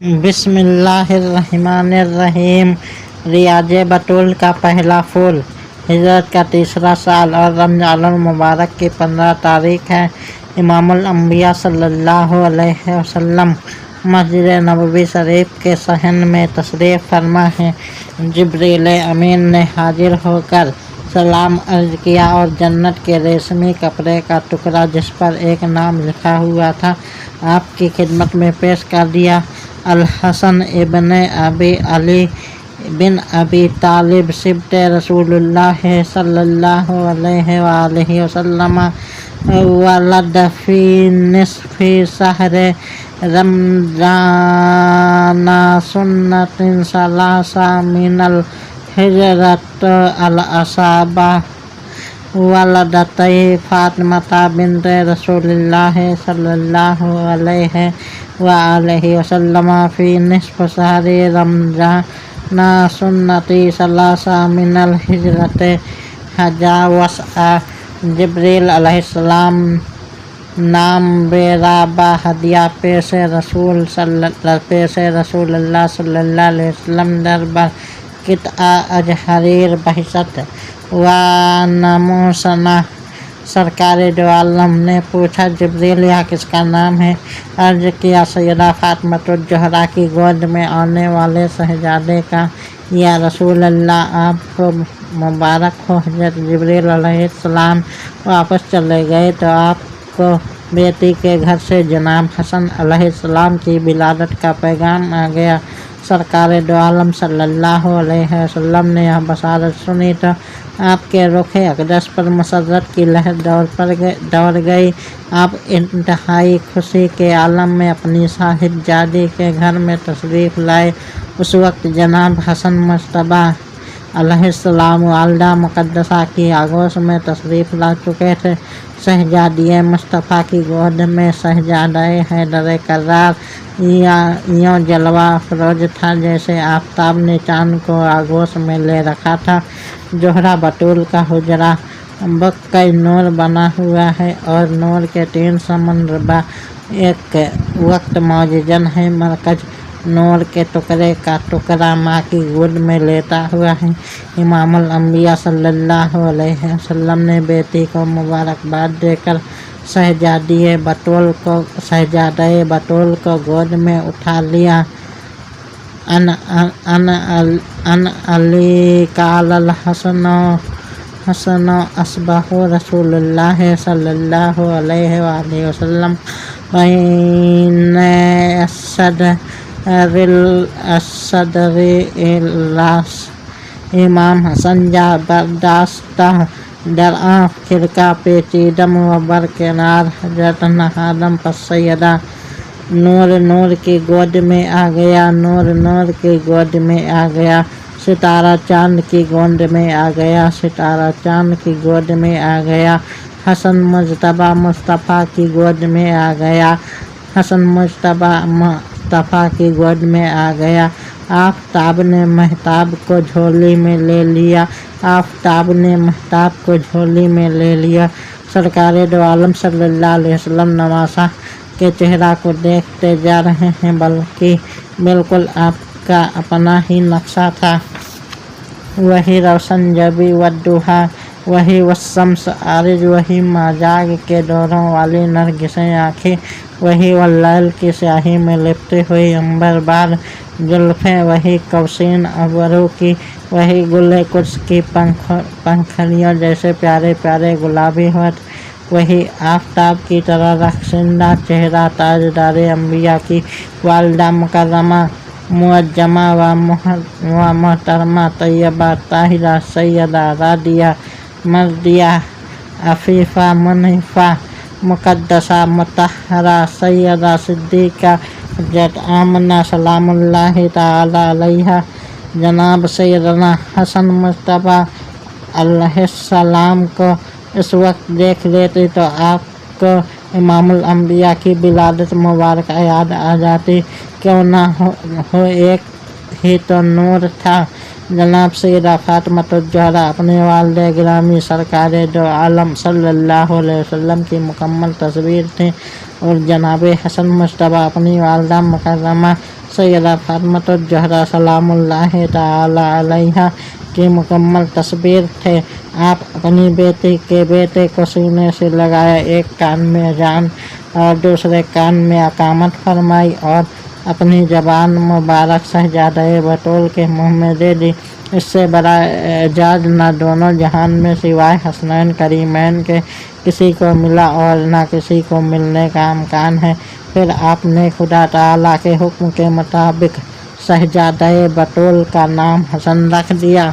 بسم اللہ الرحمن الرحیم۔ ریاض بطول کا پہلا پھول۔ ہجرت کا تیسرا سال اور رمضان المبارک کی 15 تاریخ ہے۔ امام الانبیاء صلی اللہ علیہ وسلم مسجد نبوی شریف کے صحن میں تشریف فرما ہیں۔ جبریل امین نے حاضر ہو کر سلام عرض کیا اور جنت کے ریشمی کپڑے کا ٹکڑا جس پر ایک نام لکھا ہوا تھا آپ کی خدمت میں پیش کر دیا۔ الحسن ابن ابی علی بن ابی طالب سبط رسول اللہ صلی اللہ علیہ وآلہ وسلم ولد فی نصف شہر رمضان سنۃ ثلاثہ من الہجرۃ الاصابہ ولدتہ فاطمہ بنت رسول اللہ صلی اللہ علیہ وآلہ وسلم فی نصف شہر رمضان سنۃ ثلاثہ من الہجرۃ حجا وسعہ۔ جبریل علیہ السلام نام بیرابہ ہدیہ پیش رسول اللہ صلی اللہ علیہ وسلم دربر قطع اجحریر بحثت و نموسنہ۔ سرکار دو عالم نے پوچھا جبریل یہ کس کا نام ہے؟ عرض کیا سیدہ فاطمہ الزہرا کی گود میں آنے والے شہزادے کا۔ یا رسول اللہ آپ کو مبارک ہو۔ حضرت جبریل علیہ السلام واپس چلے گئے تو آپ کو بیٹی کے گھر سے جناب حسن علیہ السلام کی ولادت کا پیغام آ گیا۔ سرکار دو عالم صلی اللہ علیہ وسلم نے یہ بشارت سنی تو آپ کے رخ اقدس پر مسرت کی لہر دوڑ گئی۔ آپ انتہائی خوشی کے عالم میں اپنی صاحبزادی کے گھر میں تشریف لائے۔ اس وقت جناب حسن مجتبیٰ علیہ السلام والدہ مقدسہ کی آغوش میں تشریف لا چکے تھے۔ شہزادی مصطفیٰ کی گود میں شہزادہ حیدر کرار یوں جلوہ افروز تھا جیسے آفتاب نے چاند کو آغوش میں لے رکھا تھا۔ زہرا بطول کا حجرہ بقعہ نور بنا ہوا ہے اور نور کے 3 سمندر با ایک وقت معجزن ہے۔ مرکز نور کے ٹکڑے کا ٹکڑا ماں کی گود میں لیتا ہوا ہے۔ امام الانبیاء صلی اللہ علیہ وسلم نے بیٹی کو مبارکباد دے کر شہزادہ بطول کو گود میں اٹھا لیا۔ ان علی قال الحسن اصبح رسول اللہ صلی اللہ علیہ وآلہ وسلم بین الصدر الاس۔ امام حسن جا برداشتہ درآں خرقہ پیچیدم و برکنار حضرت نہادم پس سیدہ نور کی گود میں آ گیا۔ نور کی گود میں آ گیا۔ ستارہ چاند کی گود میں آ گیا۔ ستارہ چاند کی گود میں آ گیا۔ حسن مجتبیٰ مصطفیٰ کی گود میں آ گیا۔ حسن مجتبیٰ مصطفیٰ کی گود میں آ گیا۔ آفتاب نے مہتاب کو جھولی میں لے لیا۔ آفتاب نے مہتاب کو جھولی میں لے لیا۔ سرکار دو عالم صلی اللہ علیہ وسلم نواسہ کے چہرہ کو دیکھتے جا رہے ہیں بلکہ بالکل آپ کا اپنا ہی نقشہ تھا۔ وہی روشن جبی والضحیٰ، وہی والشمس عارج، وہی ماجاگ کے دوروں والی نرگسیں آنکھیں، وہی واللیل کی سیاہی میں لپٹی ہوئی عنبر بار زلفیں، وہی کوثین ابرو کی، وہی گل قدس کی پنکھڑیوں جیسے پیارے پیارے گلابی ہونٹ، وہی آفتاب کی طرح رخشندہ چہرہ تاجدار انبیاء کی والدہ مکرمہ معظمہ و محترمہ طیبہ طاہرہ سیدہ راضیہ مرضیہ عفیفہ منیفہ مقدسہ مطہرہ سیدہ صدیقہ حضرت آمنہ سلام اللہ تعالی علیہا۔ جناب سیدنا حسن مجتبیٰ علیہ السلام کو اس وقت دیکھ لیتے تو آپ کو امام الانبیاء کی ولادت مبارکہ یاد آ جاتی۔ کیوں نہ ہو ایک ہی تو نور تھا۔ جناب سیدہ فاطمہ الزہرا اپنے والد گرامی سرکار دو عالم صلی اللہ علیہ وسلم کی مکمل تصویر تھیں اور جناب حسن مجتبیٰ اپنی والدہ مکرمہ سیدہ فاطمۃ الزہرا سلام اللہ تعالی علیہا کی مکمل تصویر تھے۔ آپ اپنی بیٹی کے بیٹے کو سینے سے لگائے، ایک کان میں اذان اور دوسرے کان میں اقامت فرمائی اور اپنی زبان مبارک شہزادہ بطول کے منہ میں دے دی۔ اس سے بڑا اعزاز نہ دونوں جہان میں سوائے حسنین کریمین کے کسی کو ملا اور نہ کسی کو ملنے کا امکان ہے۔ پھر آپ نے خدا تعالیٰ کے حکم کے مطابق شہزادہ بطول کا نام حسن رکھ دیا۔